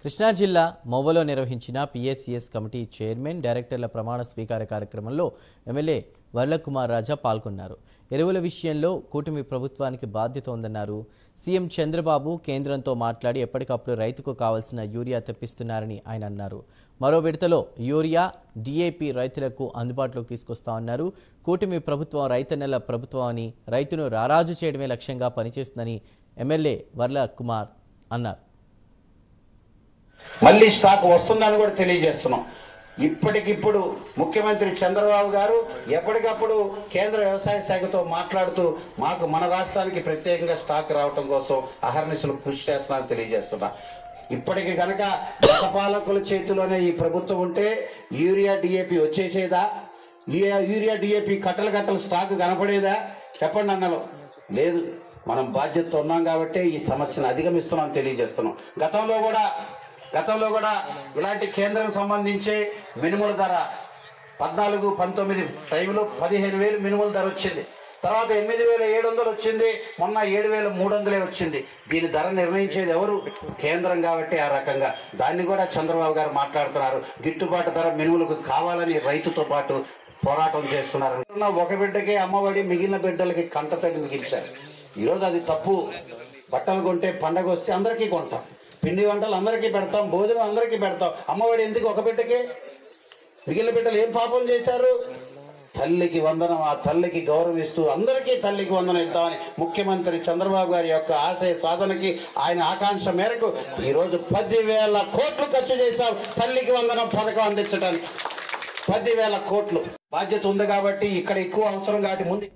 కృష్ణా జిల్లా మొవ్వలో నిర్వహించిన PSCS committee chairman డైరెక్టర్ల ప్రమాణ స్వీకార కార్యక్రమంలో ఎమ్మెల్యే వర్లకుమార్ రాజా పాల్గొన్నారు. ఎరువుల విషయంలో కూటమి ప్రభుత్వానికి బాధ్యత ఉందన్నారు. సీఎం చంద్రబాబు కేంద్రంతో మాట్లాడి ఎప్పటికప్పుడు రైతుకు కావాల్సిన యూరియా తెప్పిస్తున్నారని ఆయన అన్నారు. మరో విడతలో యూరియా, డిఏపి రైతులకు అందుబాటులోకి తీసుకొస్తామన్నారు. కూటమి ప్రభుత్వం రైతన్నల ప్రభుత్వం అని, రైతును రారాజు చేయడమే లక్ష్యంగా పనిచేస్తుందని ఎమ్మెల్యే వర్లకుమార్ అన్నారు. మళ్ళీ స్టాక్ వస్తుందని కూడా తెలియజేస్తున్నాం. ఇప్పటికిప్పుడు ముఖ్యమంత్రి చంద్రబాబు గారు ఎప్పటికప్పుడు కేంద్ర వ్యవసాయ శాఖతో మాట్లాడుతూ మాకు మన రాష్ట్రానికి ప్రత్యేకంగా స్టాక్ రావటం కోసం అహర్నిశలు కృషి చేస్తున్నారని తెలియజేస్తున్నా. ఇప్పటికి కనుక పాలకుల చేతిలోనే ఈ ప్రభుత్వం ఉంటే యూరియా డిఏపి వచ్చేసేదా? యూరియా డిఏపి కట్టలు స్టాక్ కనపడేదా? చెప్పండి అన్నలో. లేదు, మనం బాధ్యత ఉన్నాం కాబట్టి ఈ సమస్యను అధిగమిస్తున్నాం తెలియజేస్తున్నాం. గతంలో కూడా ఇలాంటి కేంద్రం సంబంధించి మినిమల్ ధర 14-19 టైంలో 15,000 మినిమల్ ధర వచ్చింది. తర్వాత 8,700 వచ్చింది. మొన్న 7,300 వచ్చింది. దీని ధర నిర్ణయించేది ఎవరు? కేంద్రం. కాబట్టి ఆ రకంగా దాన్ని కూడా చంద్రబాబు గారు మాట్లాడుతున్నారు. గిట్టుబాటు ధర మినుములకు కావాలని రైతుతో పాటు పోరాటం చేస్తున్నారు. ఒక బిడ్డకే అమ్మఒడి, మిగిలిన బిడ్డలకి కంటతడి మిగిల్చారు. ఈరోజు అది తప్పు. బట్టలు కొంటే పండగ వస్తే అందరికీ కొంటాం, పిండి వంటలు అందరికీ పెడతాం, భోజనం అందరికీ పెడతాం. అమ్మఒడి ఎందుకు ఒక బిడ్డకే? మిగిలిన బిడ్డలు ఏం పాపం చేశారు? తల్లికి వందనం, ఆ తల్లికి గౌరవిస్తూ అందరికీ తల్లికి వందనం ఇద్దామని ముఖ్యమంత్రి చంద్రబాబు గారి యొక్క ఆశయ సాధనకి, ఆయన ఆకాంక్ష మేరకు ఈరోజు 10,000 కోట్లు ఖర్చు చేశాం తల్లికి వందనం పథకం అందించడానికి. 10,000 కోట్లు బాధ్యత ఉంది కాబట్టి ఇక్కడ ఎక్కువ అవసరం కాబట్టి ముందు